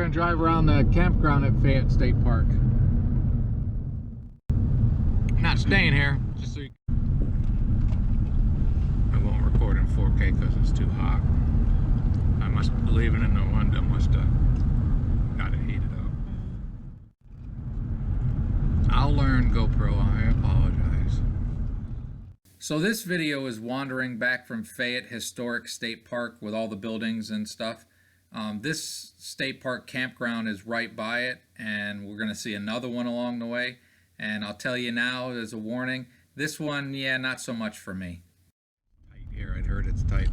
going to drive around the campground at Fayette State Park. I'm not staying here, just so you... I won't record in 4K because it's too hot. I must be leaving in the window, must have got it heated up. I'll learn GoPro, I apologize. So this video is wandering back from Fayette Historic State Park with all the buildings and stuff. This state park campground is right by it, and we're going to see another one along the way. And I'll tell you now as a warning, this one, yeah, not so much for me. Tight here, I'd heard it's tight.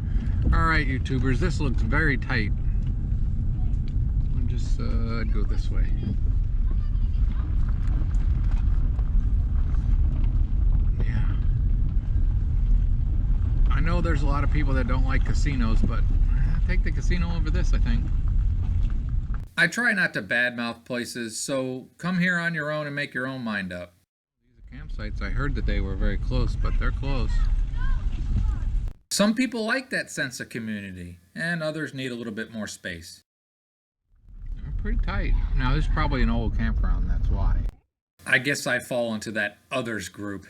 Alright, YouTubers, this looks very tight. I'll just go this way. Yeah. I know there's a lot of people that don't like casinos, but take the casino over this, I think. I try not to badmouth places, so come here on your own and make your own mind up. These are campsites. I heard that they were very close, but they're close. Some people like that sense of community, and others need a little bit more space. They're pretty tight. Now, this is probably an old campground, that's why. I guess I fall into that others group.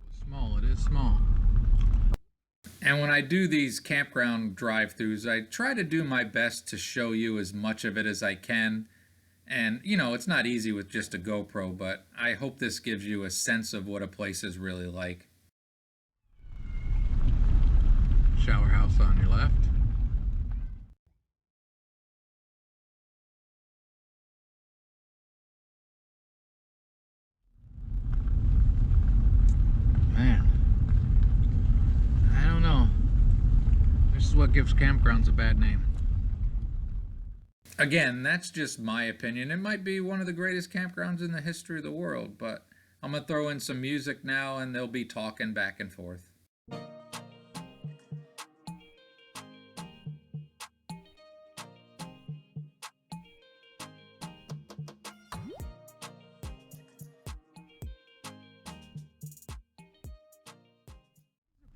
It's small, it is small. And when I do these campground drive-thrus, I try to do my best to show you as much of it as I can. And, you know, it's not easy with just a GoPro, but I hope this gives you a sense of what a place is really like. Shower house on your left. Man. This is what gives campgrounds a bad name. Again, that's just my opinion. It might be one of the greatest campgrounds in the history of the world, but I'm going to throw in some music now and they'll be talking back and forth.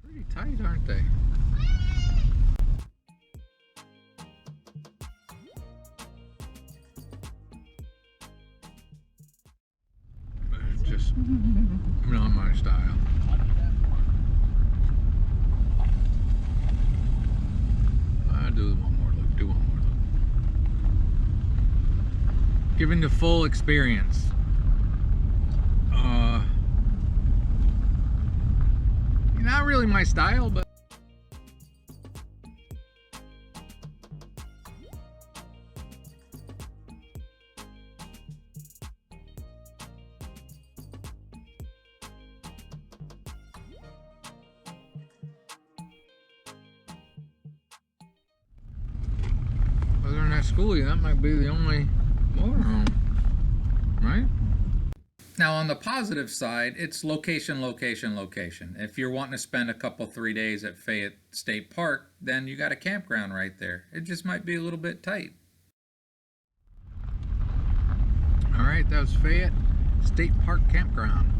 Pretty tight, aren't they? Just not my style. I'll do one more look. Giving the full experience. Not really my style, but other than that schoolie, that might be the only motorhome, right? Now on the positive side, it's location, location, location. If you're wanting to spend a couple, 3 days at Fayette State Park, then you got a campground right there. It just might be a little bit tight. All right, that was Fayette State Park Campground.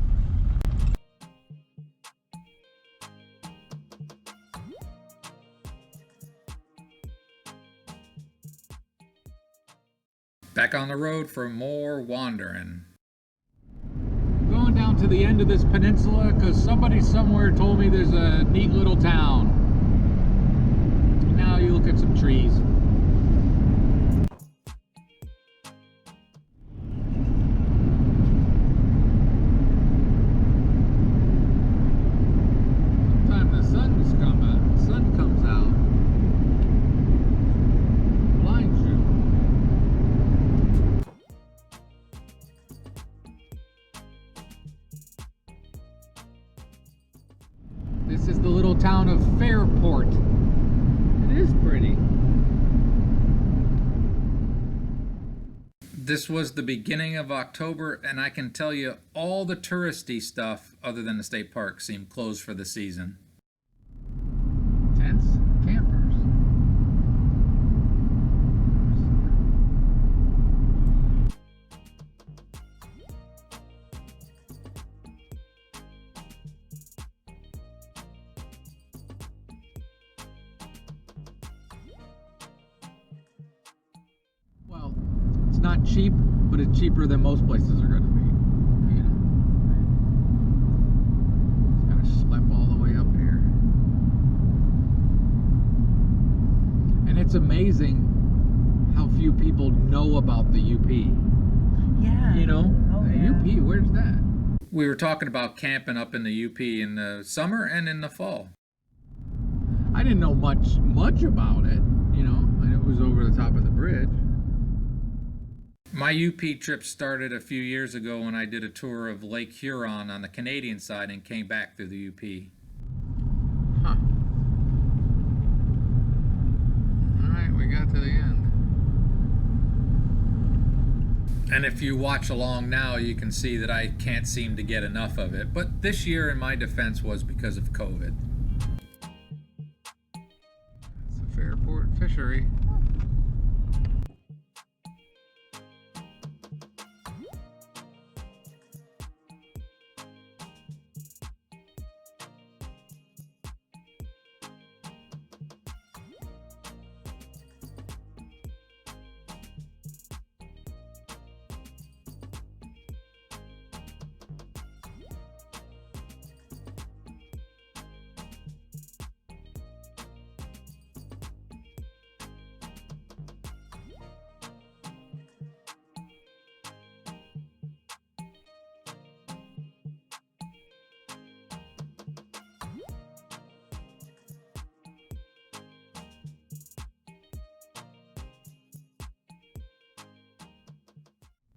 Back on the road for more wandering. Going down to the end of this peninsula because somebody somewhere told me there's a neat little town. Now you look at some trees. Sometime the sun comes out. Blinds you. This is the little town of Fairport. It is pretty. This was the beginning of October, and I can tell you all the touristy stuff other than the state park seemed closed for the season. Tents, campers. Well, it's not cheap, but it's cheaper than most places are going to be. You know, just gotta schlep all the way up here. And it's amazing how few people know about the UP. Yeah. You know, Oh, the yeah. UP, where's that? We were talking about camping up in the UP in the summer and in the fall. I didn't know much about it, you know, and it was over the top of the bridge. My UP trip started a few years ago when I did a tour of Lake Huron on the Canadian side and came back through the UP. Huh. Alright, we got to the end. And if you watch along now, you can see that I can't seem to get enough of it. But this year, in my defense, was because of COVID. It's a Fairport fishery.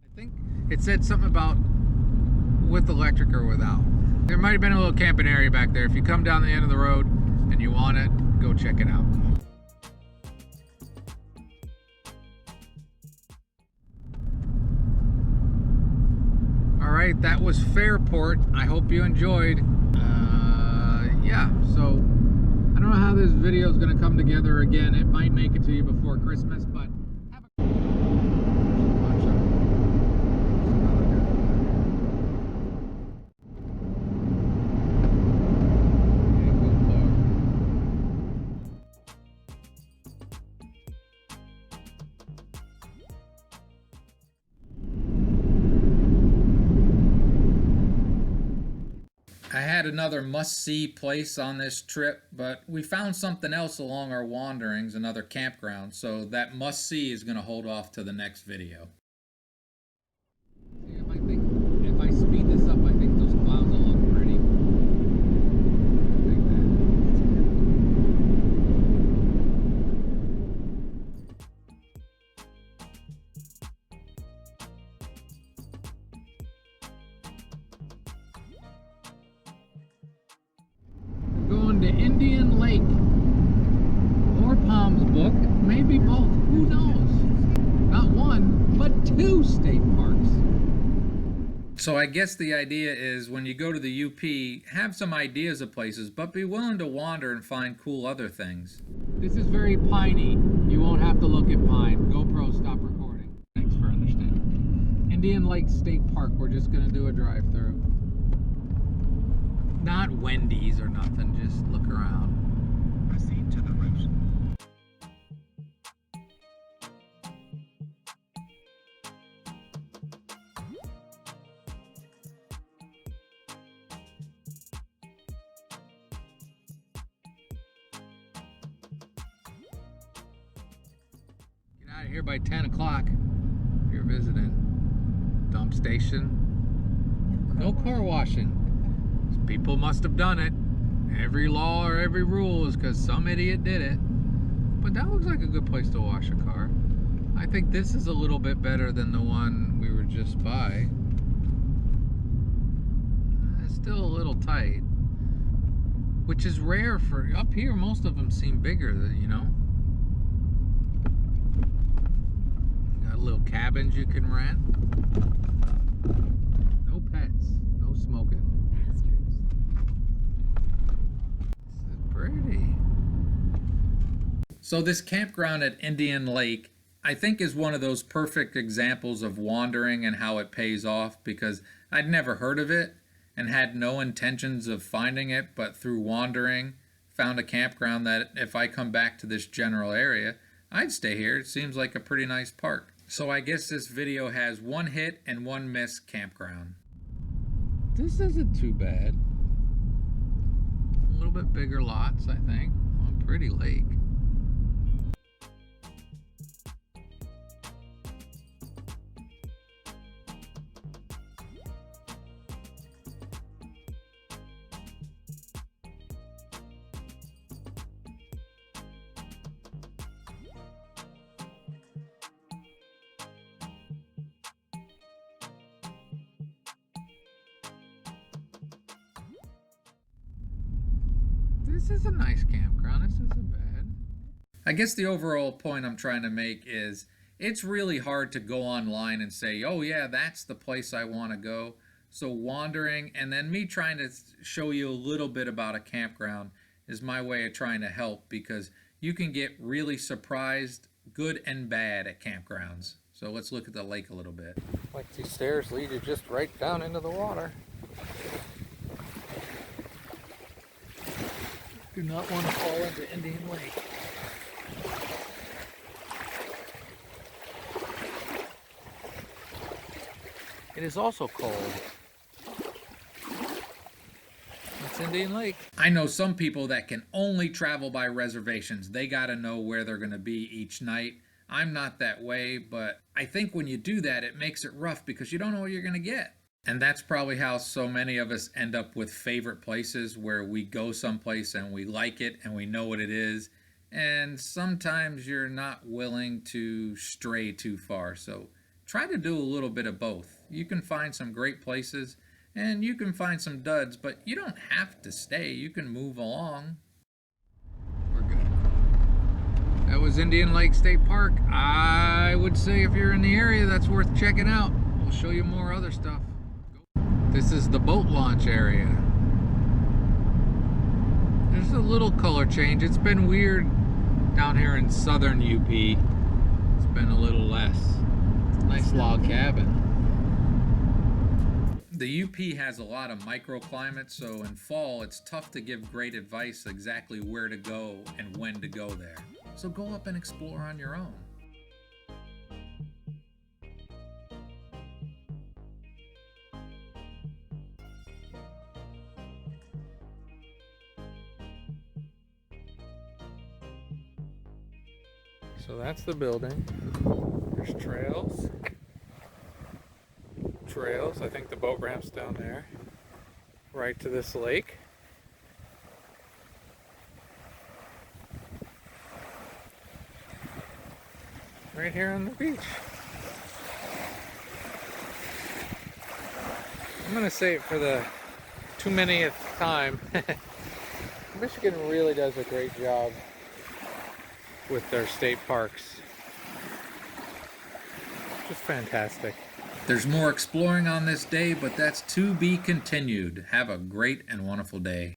I think it said something about with electric or without. There might have been a little camping area back there. If you come down the end of the road and you want it, go check it out. Alright, that was Fairport. I hope you enjoyed. Yeah, so I don't know how this video is going to come together again. It might make it to you before Christmas, but have a I had another must-see place on this trip, but we found something else along our wanderings, another campground, so that must-see is going to hold off to the next video. See, if I speed this up, I think those clouds will look pretty. Like that. Going to Indian Lake or Palms Book, maybe both, who knows? Not one, but 2 state parks. So I guess the idea is when you go to the UP, have some ideas of places, but be willing to wander and find cool other things. This is very piney. You won't have to look at pine. GoPro, stop recording. Thanks for understanding. Indian Lake State Park, we're just gonna do a drive-through. Not Wendy's or nothing, just look around. Proceed to the route. Get out of here by 10 o'clock if you're visiting. Dump station. No car washing. People must have done it. Every law or every rule is because some idiot did it. But that looks like a good place to wash a car. I think this is a little bit better than the one we were just by. It's still a little tight, which is rare for up here. Most of them seem bigger, you know. Got little cabins you can rent. No pets, no smoking. Pretty. So this campground at Indian Lake, I think, is one of those perfect examples of wandering and how it pays off, because I'd never heard of it and had no intentions of finding it, but through wandering found a campground that if I come back to this general area, I'd stay here. It seems like a pretty nice park. So I guess this video has one hit and one miss campground. This isn't too bad. A little bit bigger lots, I think. Oh, pretty lake. This is a nice campground. This isn't bad. I guess the overall point I'm trying to make is it's really hard to go online and say, oh yeah, that's the place I want to go. So wandering and then me trying to show you a little bit about a campground is my way of trying to help, because you can get really surprised, good and bad, at campgrounds. So let's look at the lake a little bit. Like these stairs lead you just right down into the water. Do not want to fall into Indian Lake. It is also cold. It's Indian Lake. I know some people that can only travel by reservations. They got to know where they're going to be each night. I'm not that way, but I think when you do that, it makes it rough because you don't know what you're going to get. And that's probably how so many of us end up with favorite places, where we go someplace and we like it and we know what it is. And sometimes you're not willing to stray too far. So try to do a little bit of both. You can find some great places and you can find some duds, but you don't have to stay. You can move along. We're good. That was Indian Lake State Park. I would say if you're in the area, that's worth checking out. We'll show you more other stuff. This is the boat launch area. There's a little color change. It's been weird down here in southern UP. It's been a little less. Nice log cabin. The UP has a lot of microclimates, so in fall it's tough to give great advice exactly where to go and when to go there. So go up and explore on your own. So that's the building. There's trails. Trails. I think the boat ramp's down there. Right to this lake. Right here on the beach. I'm gonna say it for the too manyth time. Michigan really does a great job with their state parks. Just fantastic. There's more exploring on this day, but that's to be continued. Have a great and wonderful day.